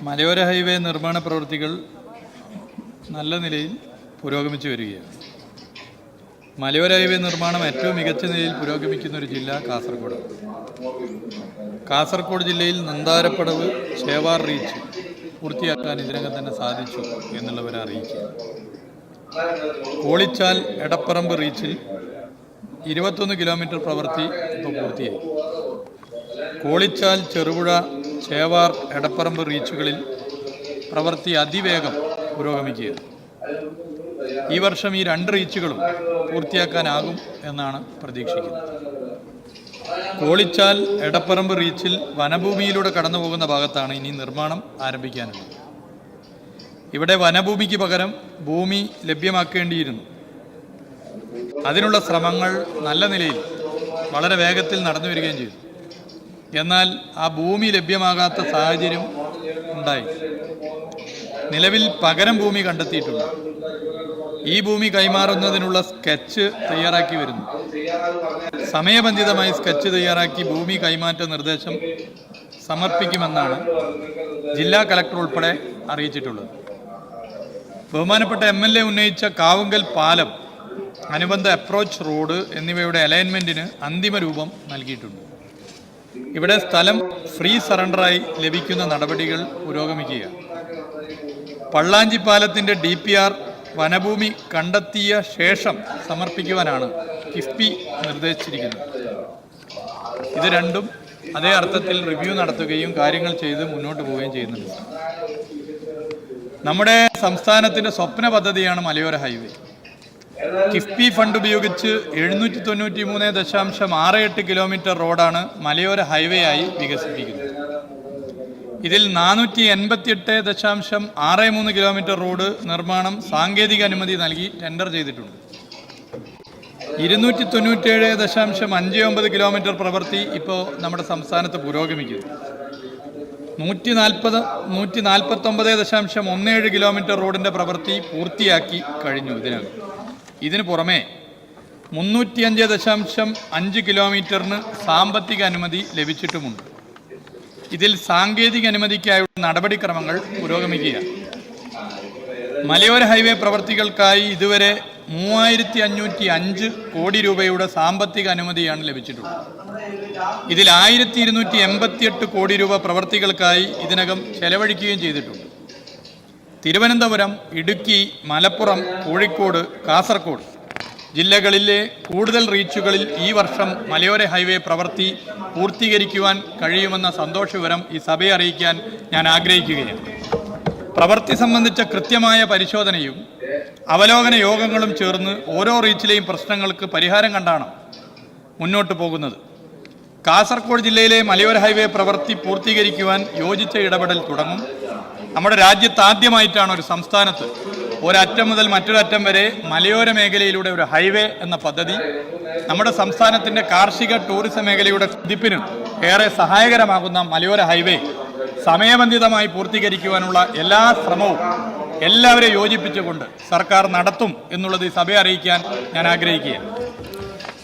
മലയോര ഹൈവേ നിർമ്മാണ പ്രവൃത്തികൾ നല്ല നിലയിൽ പുരോഗമിച്ചു വരികയാണ്. മലയോര ഹൈവേ നിർമ്മാണം ഏറ്റവും മികച്ച നിലയിൽ പുരോഗമിക്കുന്ന ഒരു ജില്ല കാസർഗോഡ്. കാസർഗോഡ് ജില്ലയിൽ നന്താരപ്പടവ് ചേവാർ റീച്ച് പൂർത്തിയാക്കാൻ ഇതിനകം തന്നെ സാധിച്ചു എന്നുള്ളവരെ അറിയിക്കുക. കോളിച്ചാൽ എടപ്പറമ്പ് റീച്ചിൽ 21 കിലോമീറ്റർ പ്രവൃത്തി ഇപ്പോൾ പൂർത്തിയായി. കോളിച്ചാൽ ചെറുപുഴ ചേവാർ എടപ്പറമ്പ് റീച്ചുകളിൽ പ്രവൃത്തി അതിവേഗം പുരോഗമിക്കുകയാണ്. ഈ വർഷം ഈ 2 റീച്ചുകളും പൂർത്തിയാക്കാനാകും എന്നാണ് പ്രതീക്ഷിക്കുന്നത്. കോളിച്ചാൽ എടപ്പറമ്പ് റീച്ചിൽ വനഭൂമിയിലൂടെ കടന്നു പോകുന്ന ഭാഗത്താണ് ഇനി നിർമ്മാണം ആരംഭിക്കാനുള്ളത്. ഇവിടെ വനഭൂമിക്ക് പകരം ഭൂമി ലഭ്യമാക്കേണ്ടിയിരുന്നു. അതിനുള്ള ശ്രമങ്ങൾ നല്ല നിലയിൽ വളരെ വേഗത്തിൽ നടന്നു വരികയും ചെയ്തു. എന്നാൽ ആ ഭൂമി ലഭ്യമാകാത്ത സാഹചര്യം ഉണ്ടായി. നിലവിൽ പകരം ഭൂമി കണ്ടെത്തിയിട്ടുണ്ട്. ഈ ഭൂമി കൈമാറുന്നതിനുള്ള സ്കെച്ച് തയ്യാറാക്കി വരുന്നു. സമയബന്ധിതമായി സ്കെച്ച് തയ്യാറാക്കി ഭൂമി കൈമാറ്റ നിർദ്ദേശം സമർപ്പിക്കുമെന്നാണ് ജില്ലാ കളക്ടർ ഉൾപ്പെടെ അറിയിച്ചിട്ടുള്ളത്. ബഹുമാനപ്പെട്ട MLA ഉന്നയിച്ച കാവുങ്കൽ പാലം, അനുബന്ധ അപ്രോച്ച് റോഡ് എന്നിവയുടെ അലൈൻമെന്റിന് അന്തിമ രൂപം നൽകിയിട്ടുണ്ട്. ഇവിടെ സ്ഥലം ഫ്രീ സറണ്ടറായി ലഭിക്കുന്ന നടപടികൾ പുരോഗമിക്കുകയാണ്. പള്ളാഞ്ചി പാലത്തിൻ്റെ DPR വനഭൂമി കണ്ടെത്തിയ ശേഷം സമർപ്പിക്കുവാനാണ് കിഫ്ബി നിർദ്ദേശിച്ചിരിക്കുന്നത്. ഇത് രണ്ടും അതേ അർത്ഥത്തിൽ റിവ്യൂ നടത്തുകയും കാര്യങ്ങൾ ചെയ്ത് മുന്നോട്ട് പോവുകയും ചെയ്യുന്നുണ്ട്. നമ്മുടെ സംസ്ഥാനത്തിൻ്റെ സ്വപ്ന പദ്ധതിയാണ് മലയോര ഹൈവേ. കിഫ്ബി ഫണ്ട് ഉപയോഗിച്ച് 793.68 കിലോമീറ്റർ റോഡാണ് മലയോര ഹൈവേ ആയി വികസിപ്പിക്കുന്നത്. ഇതിൽ 488.63 കിലോമീറ്റർ റോഡ് നിർമ്മാണം സാങ്കേതിക അനുമതി നൽകി ടെൻഡർ ചെയ്തിട്ടുണ്ട്. 297.59 കിലോമീറ്റർ പ്രവൃത്തി ഇപ്പോൾ നമ്മുടെ സംസ്ഥാനത്ത് പുരോഗമിക്കുന്നു. 149.17 കിലോമീറ്റർ റോഡിൻ്റെ പ്രവൃത്തി പൂർത്തിയാക്കി കഴിഞ്ഞു. ഇതിനു പുറമെ 305.5 കിലോമീറ്ററിന് സാമ്പത്തിക അനുമതി ലഭിച്ചിട്ടുമുണ്ട്. ഇതിൽ സാങ്കേതിക അനുമതിക്കായുള്ള നടപടിക്രമങ്ങൾ പുരോഗമിക്കുകയാണ്. മലയോര ഹൈവേ പ്രവൃത്തികൾക്കായി ഇതുവരെ 3505 കോടി രൂപയുടെ സാമ്പത്തിക അനുമതിയാണ് ലഭിച്ചിട്ടുള്ളത്. ഇതിൽ 1288 കോടി രൂപ പ്രവൃത്തികൾക്കായി ഇതിനകം ചെലവഴിക്കുകയും ചെയ്തിട്ടുണ്ട്. തിരുവനന്തപുരം, ഇടുക്കി, മലപ്പുറം, കോഴിക്കോട്, കാസർഗോഡ് ജില്ലകളിലെ കൂടുതൽ റീച്ചുകളിൽ ഈ വർഷം മലയോര ഹൈവേ പ്രവൃത്തി പൂർത്തീകരിക്കുവാൻ കഴിയുമെന്ന സന്തോഷവിവരം ഈ സഭയെ അറിയിക്കാൻ ഞാൻ ആഗ്രഹിക്കുകയാണ്. പ്രവൃത്തി സംബന്ധിച്ച കൃത്യമായ പരിശോധനയും അവലോകന യോഗങ്ങളും ചേർന്ന് ഓരോ റീച്ചിലെയും പ്രശ്നങ്ങൾക്ക് പരിഹാരം കണ്ടാണ് മുന്നോട്ട് പോകുന്നത്. കാസർഗോഡ് ജില്ലയിലെ മലയോര ഹൈവേ പ്രവൃത്തി പൂർത്തീകരിക്കുവാൻ യോജിച്ച ഇടപെടൽ തുടങ്ങും. നമ്മുടെ രാജ്യത്ത് ആദ്യമായിട്ടാണ് ഒരു സംസ്ഥാനത്ത് ഒരറ്റം മുതൽ മറ്റൊരറ്റം വരെ മലയോര മേഖലയിലൂടെ ഒരു ഹൈവേ എന്ന പദ്ധതി. നമ്മുടെ സംസ്ഥാനത്തിൻ്റെ കാർഷിക ടൂറിസം മേഖലയുടെ കുതിപ്പിന് ഏറെ സഹായകരമാകുന്ന മലയോര ഹൈവേ സമയബന്ധിതമായി പൂർത്തീകരിക്കുവാനുള്ള എല്ലാ ശ്രമവും എല്ലാവരെയും യോജിപ്പിച്ചുകൊണ്ട് സർക്കാർ നടത്തും എന്നുള്ളത് ഈ സഭയെ അറിയിക്കാൻ ഞാൻ ആഗ്രഹിക്കുകയാണ്.